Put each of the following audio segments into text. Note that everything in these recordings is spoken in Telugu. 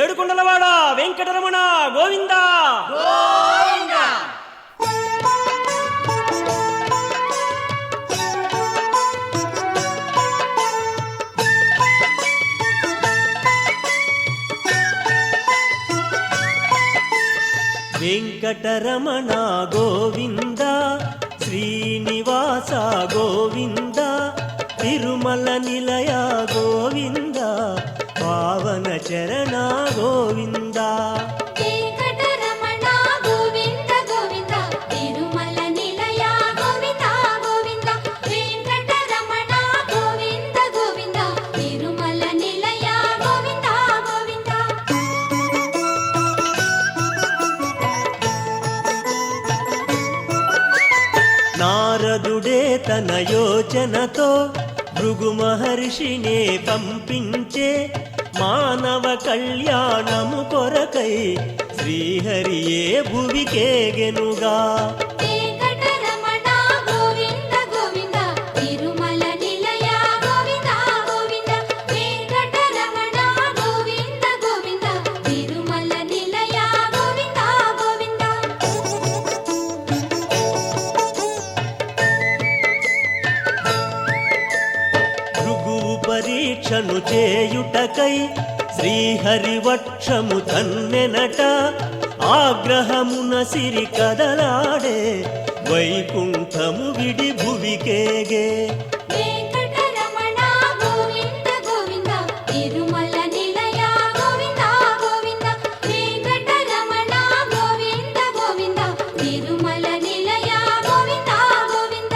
ఏడుకొండలవాడ వెంకటరమణ గోవింద గోవింద. వెంకటరమణ గోవింద శ్రీనివాస గోవింద తిరుమల నిలయ గోవింద పావన చరణ గోవింద. వెంకటరమణ గోవింద గోవింద తిరుమల నిలయ గోవింద గోవింద. వెంకటరమణ గోవింద గోవింద తిరుమల నిలయ గోవింద గోవింద. నారదుడే తన యోచనతో భృగు మహర్షినే పంపించే మానవ కళ్యాణము కొరకై శ్రీహరియే భువికేగెనుగా. వెంకటరమణ గోవింద గోవింద తిరుమల నిలయ గోవింద గోవింద. వెంకటరమణ గోవింద గోవింద తిరుమల నిలయ గోవింద గోవింద. భృగువు పరీక్షను చేయుటకై శ్రీహరి వక్షము తన్నెనట ఆగ్రహమున సిరి కదలాడే వైకుంఠము విడి భువికేగే. వెంకటరమణ గోవింద గోవింద తిరుమల నిలయ గోవింద గోవింద. వెంకటరమణ గోవింద గోవింద తిరుమల నిలయ గోవింద గోవింద.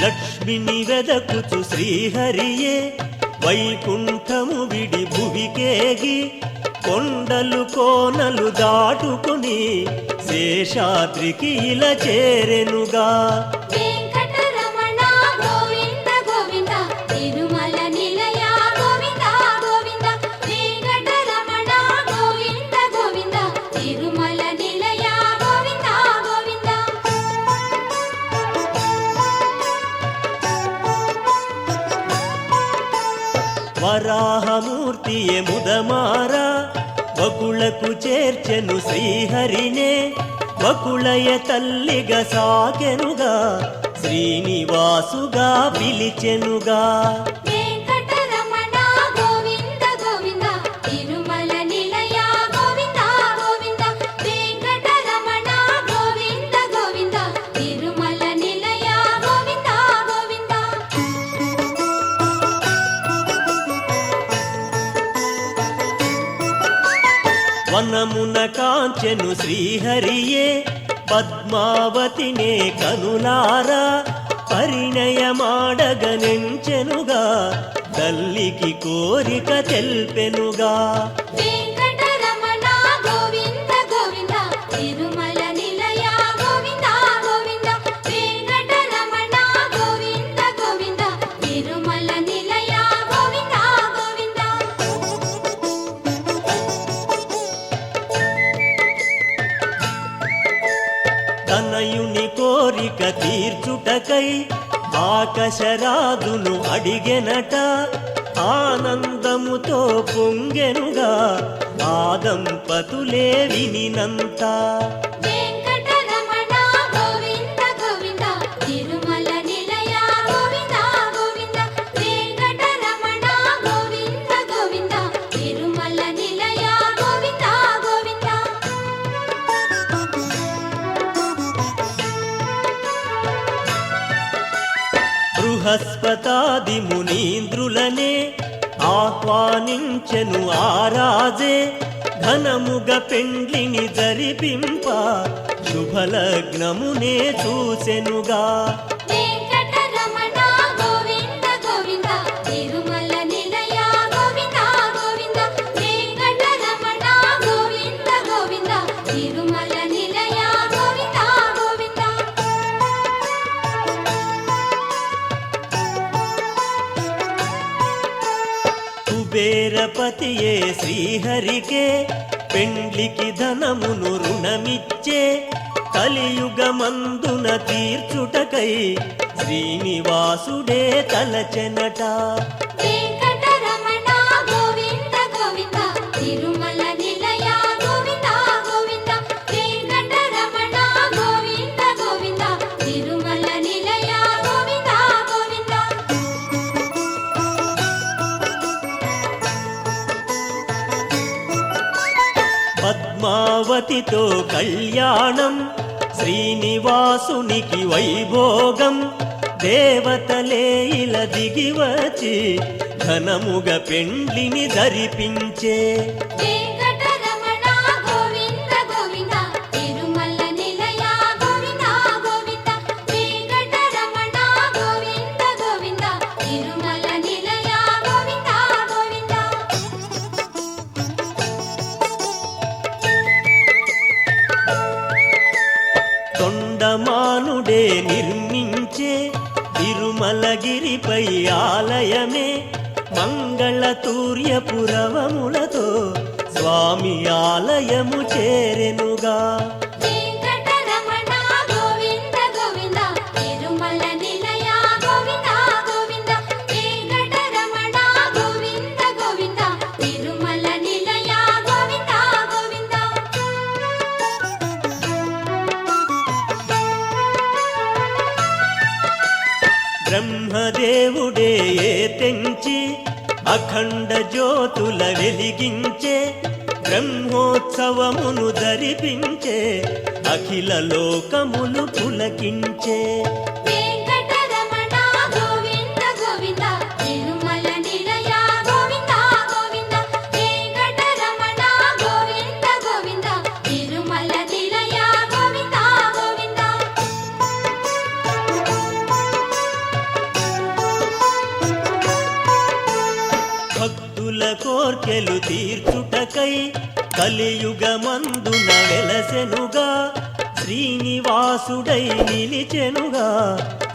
లక్ష్మిని వెదకుచు శ్రీహరియే వైకుంఠము విడి భువికేగి కొండలు కోనలు దాటుకుని శేషాద్రికి ఇలా చేరెనుగా. వెంకటరమణ గోవింద గోవింద తిరుమల నిలయ గోవింద గోవింద. వెంకటరమణ గోవింద గోవింద తిరుమల నిలయ గోవింద గోవింద. వరాహమూర్తియే ముదమార వకుళకు చేర్చెను శ్రీహరినే వకుళయ తల్లిగా సాకెనుగా శ్రీనివాసుగా పిలిచెనుగా. వెంకటరమణ గోవింద గోవింద తిరుమల నిలయ గోవింద గోవింద. వెంకటరమణ గోవింద గోవింద తిరుమల నిలయ గోవింద గోవింద. వనమున కాంచెను శ్రీహరియే పద్మావతినే కనులారా పరిణయమాడగనెంచెనుగా తల్లికి కోరిక తెల్పెనుగా. వెంకటరమణ గోవింద గోవింద తిరుమల నిలయ గోవింద గోవింద. వెంకటరమణ గోవింద గోవింద తిరుమల నిలయ గోవింద గోవింద. తనయుని కోరిక తీర్చుటకై ఆకాశరాజును అడిగెనట ఆనందముతో పొంగెనుగా ఆ దంపతులే వినినంత. వెంకటరమణ గోవింద గోవింద తిరుమల నిలయ గోవింద గోవింద. వెంకటరమణ గోవింద గోవింద తిరుమల నిలయ గోవింద గోవింద. బృహస్పతాది మునీంద్రులనే ఆహ్వానించెను ఆరాజే ఘనముగ పెండ్లిని జరిపింప శుభలగ్నమునే చూసెనుగా. వెంకటరమణ గోవింద గోవింద తిరుమల నిలయ గోవింద గోవింద. వెంకటరమణ గోవింద గోవింద తిరుమల నిలయ గోవింద గోవింద. కుబేరపతియే శ్రీహరికే పెండ్లికి ధనమును రుణమిచ్చే కలియుగమందున తీర్చుటకై శ్రీనివాసుడే తలచెనట. వెంకటరమణ గోవింద గోవింద తిరుమల నిలయ గోవింద గోవింద వెంకటరమణ గోవింద గోవింద తిరుమల నిలయ గోవింద గోవింద పద్మావతితో కళ్యాణం శ్రీనివాసునికి వైభోగం. దేవతలే ఇల దిగివచి ఘనముగ పెండ్లిని ధరిపించే. వెంకటరమణ గోవింద గోవింద తిరుమల నిలయ గోవింద గోవింద వెంకటరమణ గోవింద గోవింద తిరుమల నిలయ గోవింద గోవింద తొండమానుడే నిర్మించే తిరుమలగిరిపై ఆలయమే మంగళతూర్యపురవములతో స్వామి ఆలయము చేరెనుగా. వెంకటరమణ గోవింద గోవింద తిరుమల నిలయ గోవింద గోవింద వెంకటరమణ గోవింద గోవింద తిరుమల నిలయ గోవింద గోవింద బ్రహ్మదేవుడే తెంచి అఖండ జ్యోతుల వెలిగించే. బ్రహ్మోత్సవమును ధరిపించే అఖిల లోకములు పులకించే. వెంకటరమణ గోవింద గోవింద తిరుమల నిలయ గోవింద గోవింద వెంకటరమణ గోవింద గోవింద తిరుమల నిలయ గోవింద గోవింద భక్తుల కోర్కెలు తీర్చుటకై కలియుగమందున వెలసెనుగా. శ్రీనివాసుడై నిలిచెనుగా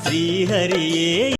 శ్రీహరియే